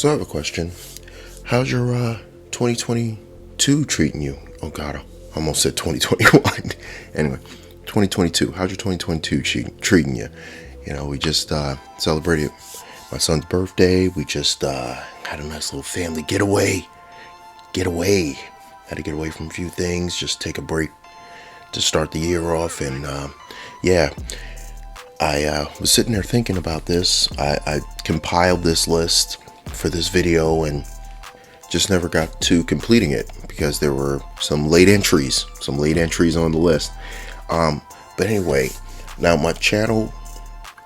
So I have a question. How's your 2022 treating you? Oh God, I almost said 2021. Anyway, 2022. How's your 2022 treating you? You know, we just celebrated my son's birthday. We just had a nice little family getaway. Had to get away from a few things. Just take a break to start the year off. And yeah, I was sitting there thinking about this. I compiled this list for this video and just never got to completing it because there were some late entries on the list. But anyway, now my channel,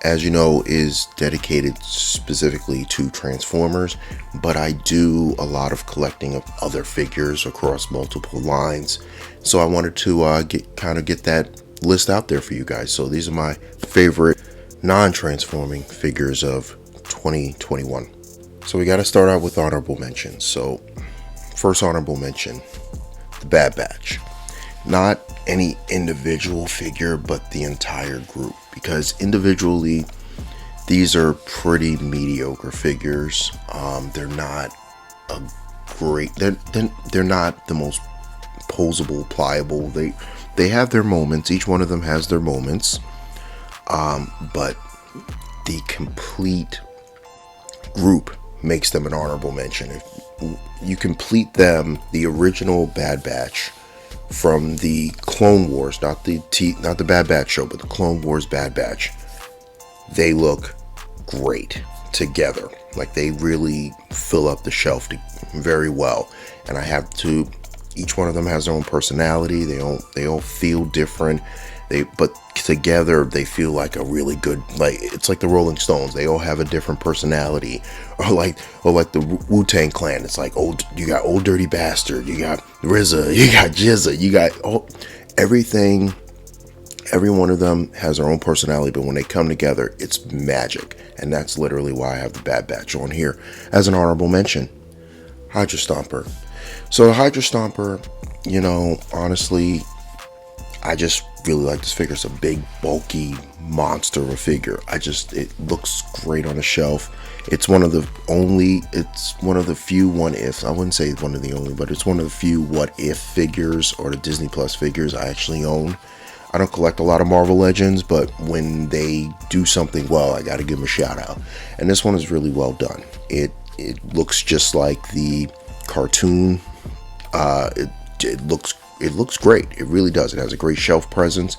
as you know, is dedicated specifically to Transformers, but I do a lot of collecting of other figures across multiple lines. So I wanted to get that list out there for you guys. So these are my favorite non-transforming figures of 2021. So we got to start out with honorable mentions. So first honorable mention, the Bad Batch. Not any individual figure, but the entire group, because individually these are pretty mediocre figures. They're not a great, they're not the most posable, pliable. They have their moments. Each one of them has their moments. But the complete group makes them an honorable mention. If you complete them, the original Bad Batch from the Clone Wars, not the Bad Batch show, but the Clone Wars Bad Batch, they look great together. Like, they really fill up the shelf very well. And I have to, each one of them has their own personality. They all feel different. But together they feel like a really good, like, it's like the Rolling Stones. They all have a different personality. Or like the Wu-Tang Clan. It's like, you got Old Dirty Bastard, you got RZA, you got Jizza, you got everything. Every one of them has their own personality, but when they come together, it's magic. And that's literally why I have the Bad Batch on here as an honorable mention. Hydra Stomper. So the Hydra Stomper, you know, honestly, I just really like this figure. It's a big, bulky monster of a figure. It looks great on the shelf. It's one of the few what ifs. I wouldn't say one of the only, but it's one of the few what if figures or the Disney Plus figures I actually own. I don't collect a lot of Marvel Legends, but when they do something well, I gotta give them a shout out. And this one is really well done. It looks just like the cartoon. It looks great. It really does. It has a great shelf presence,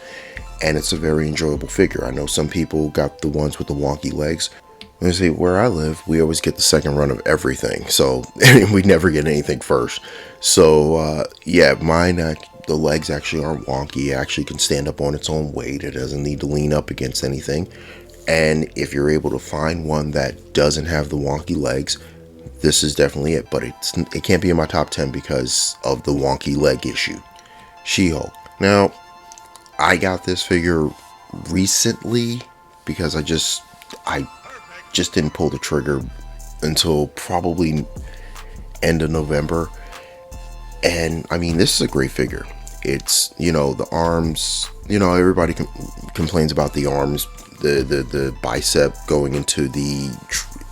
and it's a very enjoyable figure. I know some people got the ones with the wonky legs. Let me see, where I live, we always get the second run of everything, so we never get anything first. So yeah, mine, the legs actually aren't wonky. It actually can stand up on its own weight. It doesn't need to lean up against anything. And if you're able to find one that doesn't have the wonky legs, this is definitely it. But it can't be in my top 10 because of the wonky leg issue. She-Hulk. Now, I got this figure recently because I just didn't pull the trigger until probably end of November. And I mean, this is a great figure. It's, you know, the arms, you know, everybody complains about the arms, the bicep going into the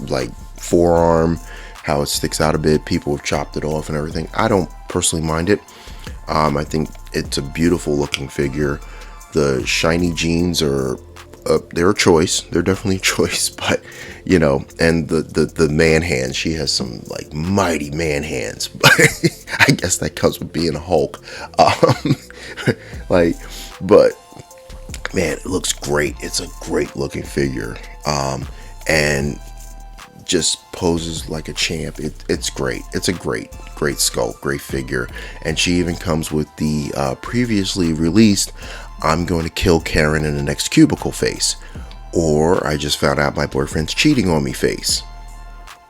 like forearm, how it sticks out a bit. People have chopped it off and everything. I don't personally mind it. I think it's a beautiful looking figure. The shiny jeans are they're a choice. They're definitely a choice, but you know, and the man hands, she has some like mighty man hands. But I guess that comes with being a Hulk. But man, it looks great. It's a great looking figure. And just poses like a champ. It's great. It's a great sculpt, great figure. And she even comes with the previously released "I'm going to kill Karen in the next cubicle" face, or "I just found out my boyfriend's cheating on me" face,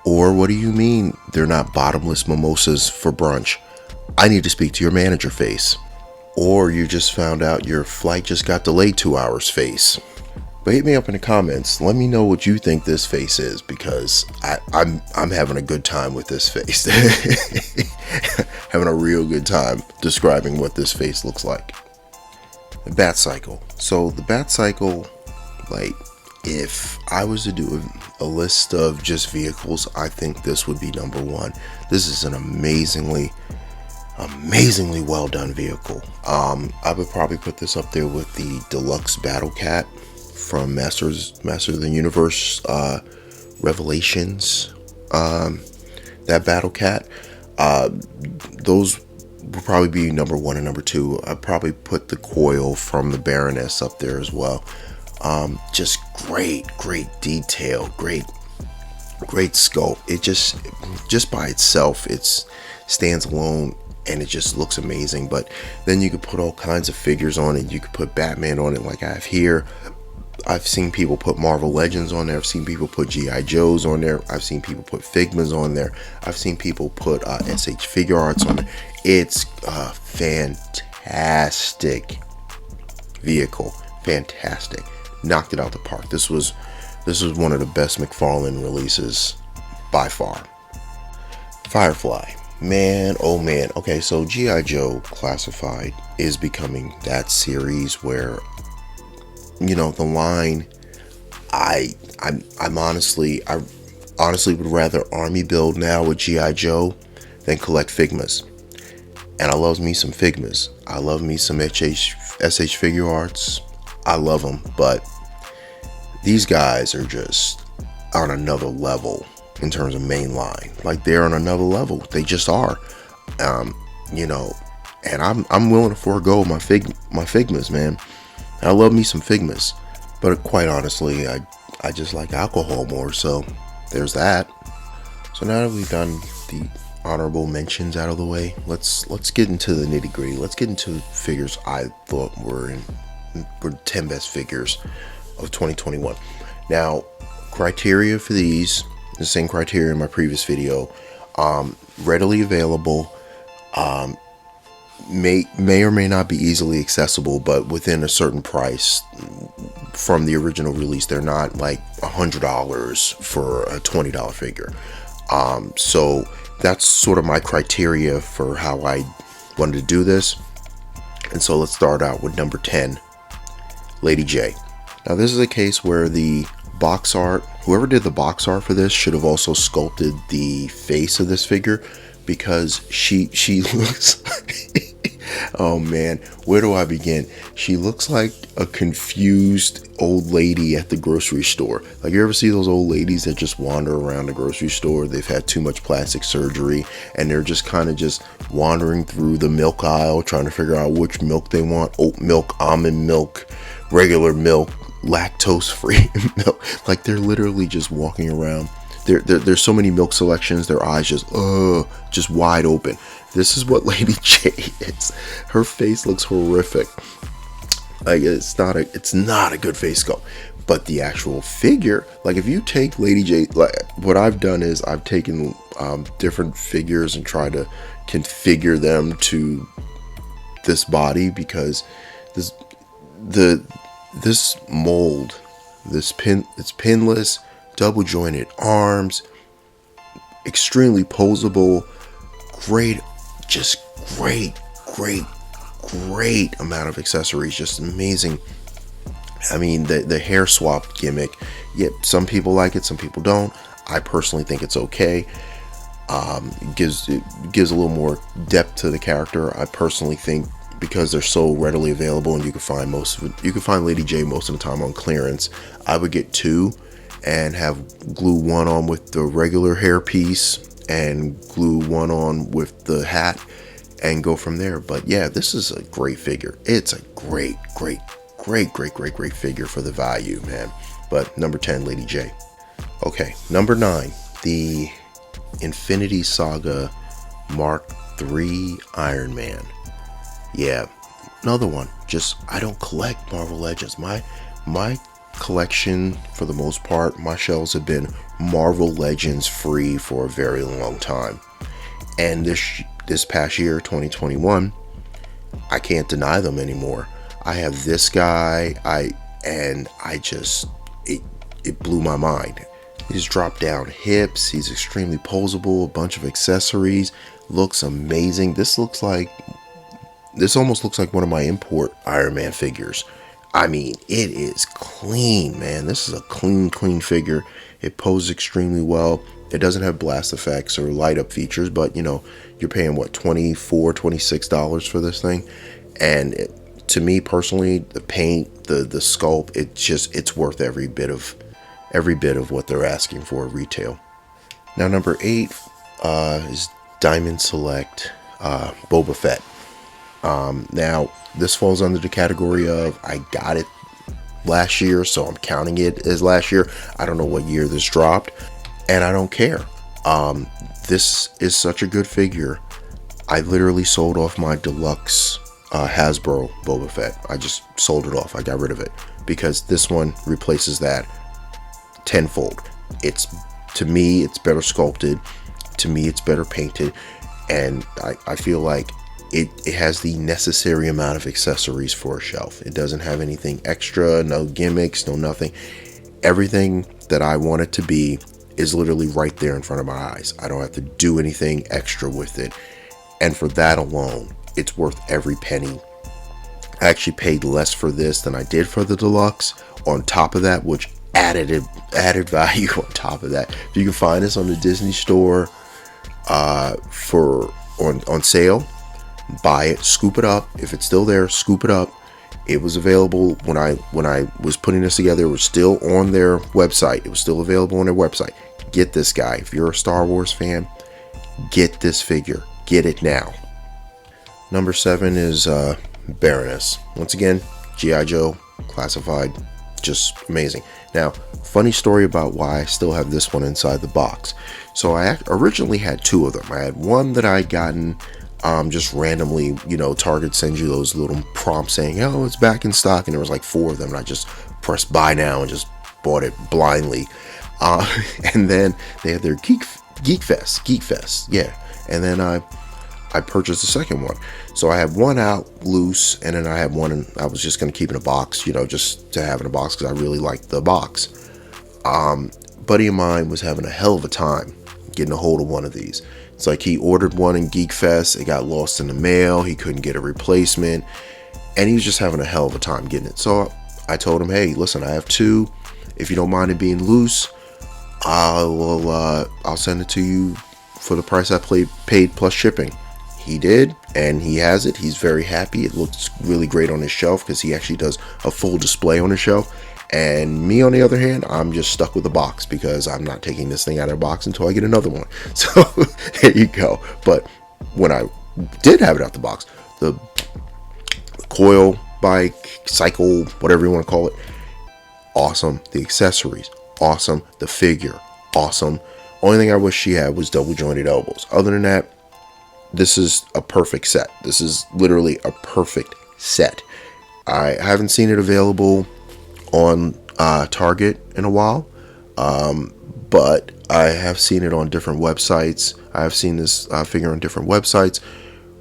or "What do you mean they're not bottomless mimosas for brunch? I need to speak to your manager" face, or "You just found out your flight just got delayed 2 hours" face. But hit me up in the comments. Let me know what you think this face is, because I'm having a good time with this face. Having a real good time describing what this face looks like. The Bat Cycle. So the Bat Cycle, like, if I was to do a list of just vehicles, I think this would be number one. This is an amazingly well done vehicle. I would probably put this up there with the deluxe Battle Cat from Master of the Universe Revelations. That Battle Cat, those would probably be number one and number two. I'd probably put the Coil from the Baroness up there as well. Just great detail, great sculpt. It just by itself, it stands alone and it just looks amazing. But then you could put all kinds of figures on it. You could put Batman on it like I have here. I've seen people put Marvel Legends on there. I've seen people put G.I. Joes on there. I've seen people put Figmas on there. I've seen people put SH Figure Arts on there. It's a fantastic vehicle. Fantastic. Knocked it out the park. This was one of the best McFarlane releases by far. Firefly. Man, oh man. Okay, so G.I. Joe Classified is becoming that series where, you know, the line, I honestly would rather army build now with G.I. Joe than collect Figmas. And I love me some Figmas. I love me some SH Figure Arts. I love them, but these guys are just on another level in terms of mainline. Like, they're on another level. They just are. You know, and I'm willing to forego my Figmas, man. I love me some Figmas, but quite honestly, I just like alcohol more, so there's that. So now that we've done the honorable mentions out of the way, let's get into the nitty gritty. Let's get into figures I thought were 10 best figures of 2021. Now, criteria for these, the same criteria in my previous video. Readily available, may or may not be easily accessible, but within a certain price from the original release. They're not like $100 for a $20 figure. So that's sort of my criteria for how I wanted to do this. And so let's start out with number 10, Lady J. Now this is a case where the box art, whoever did the box art for this should have also sculpted the face of this figure, because she looks oh man, where do I begin? She looks like a confused old lady at the grocery store. Like, you ever see those old ladies that just wander around the grocery store? They've had too much plastic surgery and they're just kind of just wandering through the milk aisle trying to figure out which milk they want. Oat milk, almond milk, regular milk, lactose free milk. Like, they're literally just walking around. There's so many milk selections, their eyes just wide open. This is what Lady J is. Her face looks horrific. Like, it's not a good face sculpt. But the actual figure, like, if you take Lady J, like, what I've done is I've taken different figures and tried to configure them to this body, because this mold, it's pinless, double jointed arms, extremely posable, great amount of accessories, just amazing. I mean, the hair swap gimmick, yep, some people like it, some people don't. I personally think it's okay. It gives a little more depth to the character. I personally think, because they're so readily available and you can find Lady J most of the time on clearance, I would get two and have glue one on with the regular hair piece and glue one on with the hat and go from there. But yeah, this is a great figure. It's a great figure for the value, man. But number 10, Lady J. Okay, number 9, the Infinity Saga Mark III Iron Man. Yeah, another one. Just, I don't collect Marvel Legends. My collection, for the most part, my shelves have been Marvel Legends free for a very long time. And this past year, 2021, I can't deny them anymore. I have this guy, it blew my mind. He's dropped down hips, he's extremely posable, a bunch of accessories, looks amazing. This almost looks like one of my import Iron Man figures. I mean, it is clean, man. This is a clean figure. It poses extremely well. It doesn't have blast effects or light up features, but you know, you're paying what, $26 for this thing. And to me personally, the paint, the sculpt, it's worth every bit of what they're asking for at retail. Now number 8 is Diamond Select Boba Fett. Now this falls under the category of I got it last year, so I'm counting it as last year. I don't know what year this dropped, and I don't care. This is such a good figure. I literally sold off my deluxe Hasbro Boba Fett. I just sold it off. I got rid of it because this one replaces that tenfold. To me, it's better sculpted. To me, it's better painted, and I feel like it has the necessary amount of accessories for a shelf. It doesn't have anything extra, no gimmicks, no nothing. Everything that I want it to be is literally right there in front of my eyes. I don't have to do anything extra with it. And for that alone, it's worth every penny. I actually paid less for this than I did for the deluxe. On top of that, which added value on top of that. If you can find this on the Disney store on sale, buy it, scoop it up. If it's still there, scoop it up. It was available when I was putting this together. It was still on their website. It was still available on their website. Get this guy. If you're a Star Wars fan, get this figure. Get it now. Number 7 is Baroness. Once again, G.I. Joe, classified, just amazing. Now, funny story about why I still have this one inside the box. So I originally had 2 of them. I had one that I had gotten just randomly, Target sends you those little prompts saying, oh, it's back in stock, and there was like 4 of them, and I just pressed buy now and just bought it blindly. And then they had their Geek Fest, yeah. And then I purchased the second one. So I had one out loose, and then I had one, and I was just going to keep in a box, just to have in a box because I really liked the box. Buddy of mine was having a hell of a time getting a hold of one of these. It's like he ordered one in Geek Fest, it got lost in the mail, he couldn't get a replacement, and he was just having a hell of a time getting it. So I told him, hey, listen, I have 2. If you don't mind it being loose, I'll send it to you for the price I paid plus shipping. He did, and he has it. He's very happy. It looks really great on his shelf because he actually does a full display on his shelf. And me, on the other hand, I'm just stuck with the box because I'm not taking this thing out of the box until I get another one. So there you go. But when I did have it out the box, the coil bike, cycle, whatever you want to call it, awesome. The accessories, awesome. The figure, awesome. Only thing I wish she had was double jointed elbows. Other than that, this is a perfect set. This is literally a perfect set. I haven't seen it available on Target in a while, but I have seen it on different websites. I have seen this figure on different websites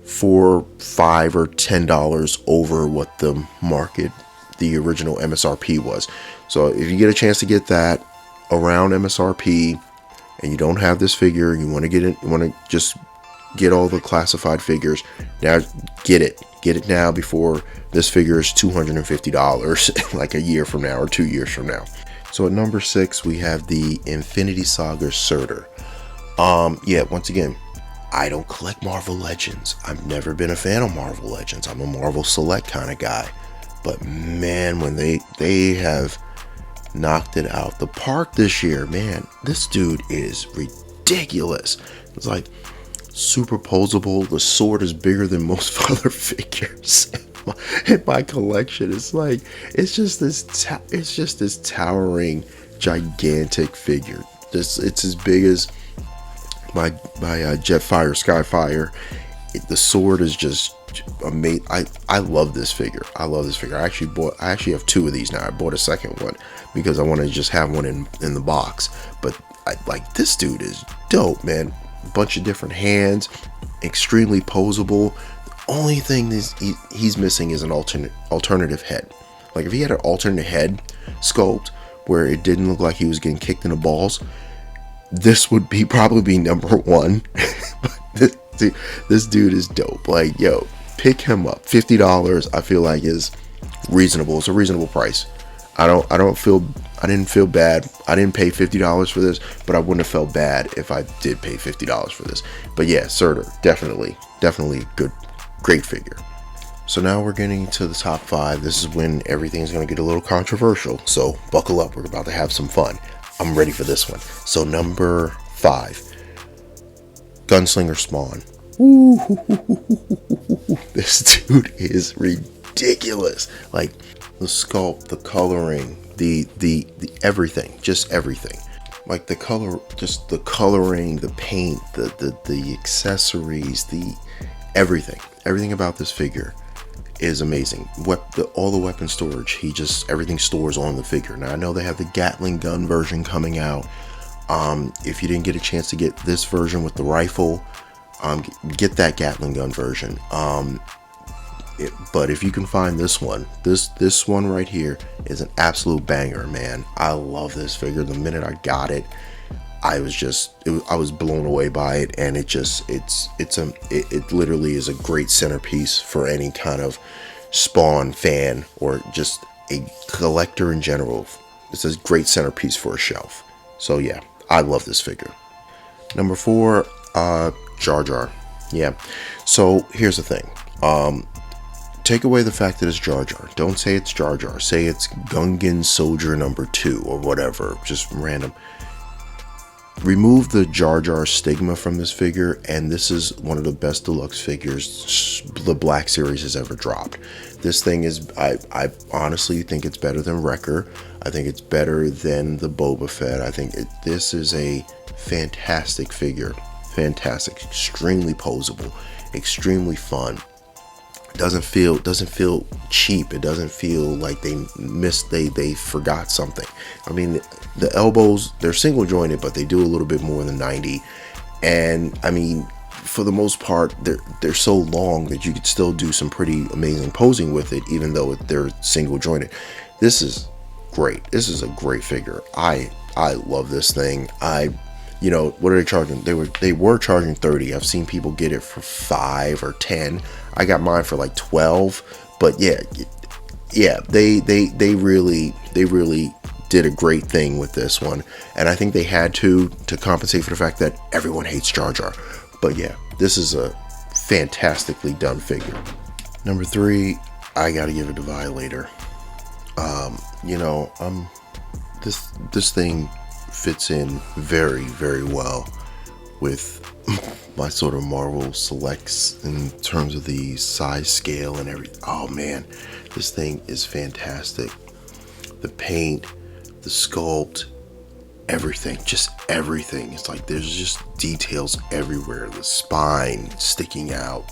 for $5 or $10 over what the original MSRP was. So if you get a chance to get that around MSRP and you don't have this figure, you want to get it, you want to just get all the classified figures, now get it now before this figure is $250 like a year from now or 2 years from now. So at number 6 we have the Infinity Saga Surtur. Yeah, once again, I don't collect Marvel Legends. I've never been a fan of Marvel Legends. I'm a Marvel Select kind of guy. But man, when they have knocked it out the park this year, man, this dude is ridiculous. It's like super posable. The sword is bigger than most other figures in my collection. It's just this towering, gigantic figure. It's as big as my Jetfire Skyfire. The sword is just amazing. I love this figure. I actually have 2 of these now. I bought a second one because I want to just have one in the box. But this dude is dope, man. Bunch of different hands, extremely posable. The only thing is he's missing is an alternative head. Like if he had an alternate head sculpt where it didn't look like he was getting kicked in the balls, this would probably be number 1. But this dude is dope. Like, yo, pick him up. $50 I feel like is reasonable. It's a reasonable price. I didn't feel bad. I didn't pay $50 for this, but I wouldn't have felt bad if I did pay $50 for this. But yeah, Surtur, definitely good, great figure. So now we're getting to the top 5. This is when everything's going to get a little controversial. So buckle up. We're about to have some fun. I'm ready for this one. So number 5, Gunslinger Spawn. Ooh, this dude is ridiculous. Like the sculpt, the coloring, the everything, just everything. Like the color, just the coloring, the paint, the accessories, the everything about this figure is amazing. All the weapon storage, everything stores on the figure. Now I know they have the Gatling gun version coming out. If you didn't get a chance to get this version with the rifle, get that Gatling gun version. But if you can find this one, this one right here is an absolute banger, man. I love this figure. The minute I got it, I was blown away by it, and it literally is a great centerpiece for any kind of Spawn fan or just a collector in general. It's a great centerpiece for a shelf. So yeah, I love this figure. Number 4, Jar Jar. Yeah. So here's the thing. Take away the fact that it's Jar Jar. Don't say it's Jar Jar. Say it's Gungan Soldier number 2 or whatever. Just random. Remove the Jar Jar stigma from this figure, and this is one of the best deluxe figures the Black Series has ever dropped. This thing is, I honestly think it's better than Wrecker. I think it's better than the Boba Fett. I think this is a fantastic figure. Fantastic, extremely posable, extremely fun. Doesn't feel cheap. It doesn't feel like they forgot something. I mean, the elbows, they're single jointed, but they do a little bit more than 90. And I mean, for the most part, they're so long that you could still do some pretty amazing posing with it, even though they're single jointed. This is great. This is a great figure. I love this thing. What are they charging? They were charging 30. I've seen people get it for 5 or 10. I got mine for like 12. But yeah, they really did a great thing with this one, and I think they had to compensate for the fact that everyone hates Jar Jar. But yeah, this is a fantastically done figure. Number 3, I gotta give it to Violator. This thing fits in very, very well with my sort of Marvel selects in terms of the size scale and everything. Oh man, this thing is fantastic. The paint, the sculpt, everything, just everything. It's like there's just details everywhere. The spine sticking out,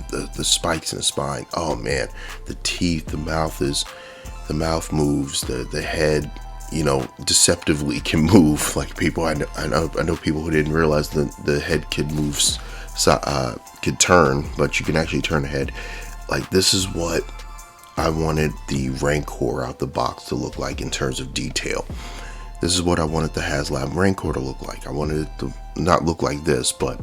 the spikes in the spine. Oh man, the teeth, the mouth moves, the head, deceptively can move. Like people, I know people who didn't realize the head could move, could turn, but you can actually turn the head. Like this is what I wanted the Rancor out the box to look like in terms of detail. This is what I wanted the HasLab Rancor to look like. I wanted it to not look like this, but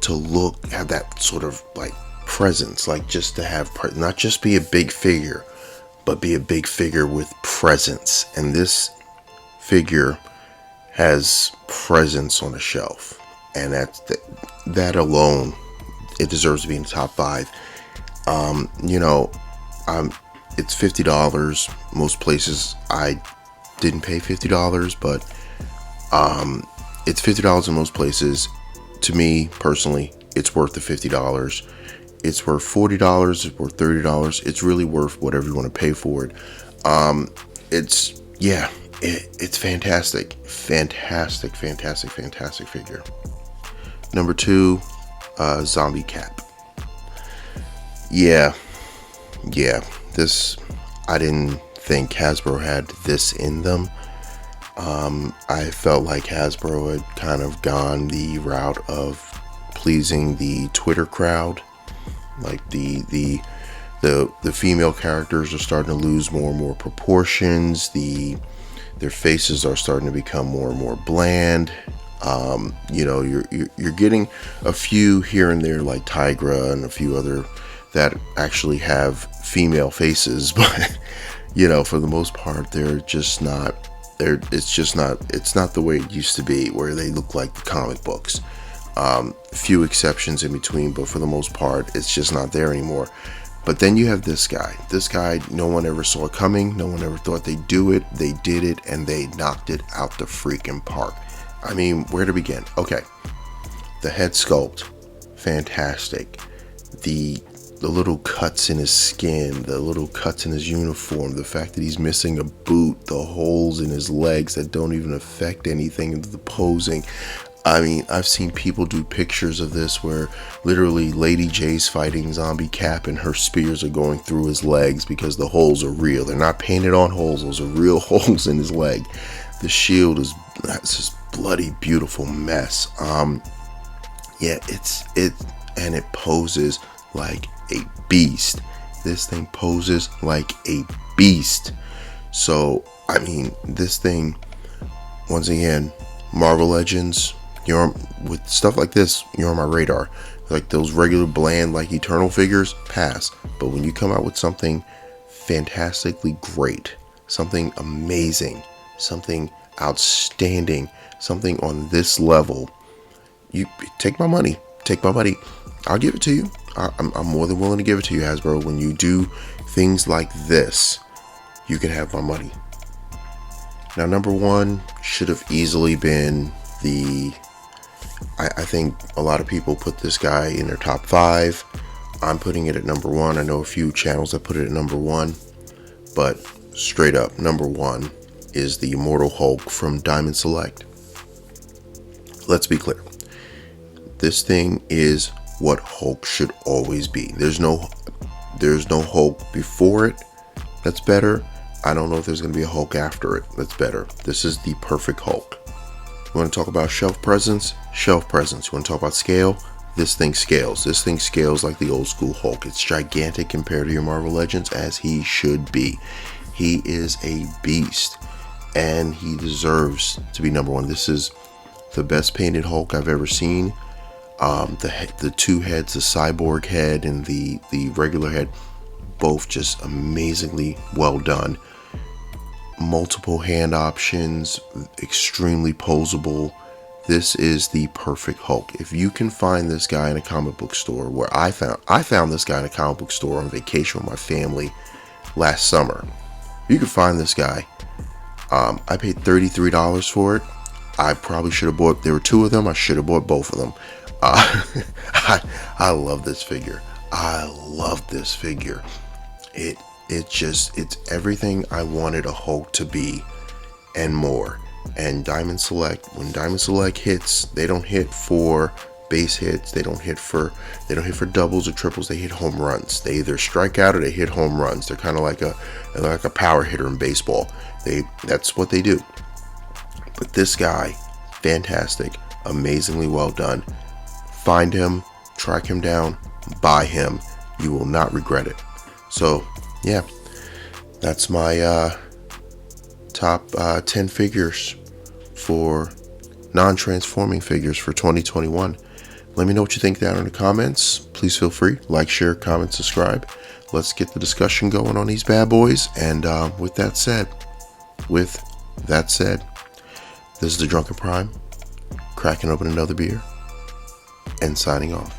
to have that sort of like presence, like just to have, not just be a big figure, but be a big figure with presence. And this figure has presence on the shelf, and that alone, it deserves to be in the top 5. It's $50. Most places I didn't pay $50, but it's $50 in most places. To me personally, it's worth the $50. It's worth $40. It's worth $30. It's really worth whatever you want to pay for it. It's fantastic. Fantastic figure. Number 2, Zombie Cap. Yeah. This, I didn't think Hasbro had this in them. I felt like Hasbro had kind of gone the route of pleasing the Twitter crowd. Like the female characters are starting to lose more and more proportions. Their faces are starting to become more and more bland. You're getting a few here and there, like Tigra and a few other that actually have female faces, but you know, for the most part, they're just not. It's not the way it used to be, where they look like the comic books. Few exceptions in between, but for the most part, it's just not there anymore. But then you have this guy. This guy, no one ever saw it coming. No one ever thought they'd do it. They did it, and they knocked it out the freaking park. I mean, where to begin? Okay, the head sculpt, fantastic. The little cuts in his skin, the little cuts in his uniform, the fact that he's missing a boot, the holes in his legs that don't even affect anything, the posing. I mean, I've seen people do pictures of this where literally Lady J's fighting Zombie Cap and her spears are going through his legs because the holes are real. They're not painted on holes. Those are real holes in his leg. The shield that's this bloody, beautiful mess. Yeah, and it poses like a beast. This thing poses like a beast. So, I mean, this thing, once again, Marvel Legends, with stuff like this, you're on my radar. Like those regular bland, like Eternal figures, pass. But when you come out with something fantastically great, something amazing, something outstanding, something on this level, you take my money. Take my money. I'll give it to you. I'm more than willing to give it to you, Hasbro. When you do things like this, you can have my money. Now, number one should have easily been I think a lot of people put this guy in their top 5. I'm putting it at number 1. I know a few channels that put it at number 1, but straight up, number 1 is the Immortal Hulk from Diamond Select. Let's be clear. This thing is what Hulk should always be. There's no Hulk before it that's better. I don't know if there's going to be a Hulk after it that's better. This is the perfect Hulk. You want to talk about shelf presence? Shelf presence. You want to talk about scale? This thing scales. This thing scales like the old school Hulk. It's gigantic compared to your Marvel Legends, as he should be. He is a beast, and he deserves to be number 1. This is the best painted Hulk I've ever seen. The two heads, the cyborg head and the regular head, both just amazingly well done. Multiple hand options, extremely posable. This is the perfect Hulk. If you can find this guy in a comic book store, where I found this guy in a comic book store on vacation with my family last summer. You can find this guy. I paid $33 for it. I probably should have bought, there were 2 of them, I should have bought both of them. I love this figure. I love this figure. It's everything I wanted a Hulk to be and more. And Diamond Select, when Diamond Select hits, they don't hit for base hits. They don't hit for doubles or triples. They hit home runs. They either strike out or they hit home runs. They're kind of like a power hitter in baseball. That's what they do. But this guy, fantastic, amazingly well done. Find him, track him down, buy him. You will not regret it. So, yeah, that's my top 10 figures for non-transforming figures for 2021. Let me know what you think down in the comments. Please feel free, like, share, comment, subscribe. Let's get the discussion going on these bad boys. And with that said, this is the Drunken Prime, cracking open another beer and signing off.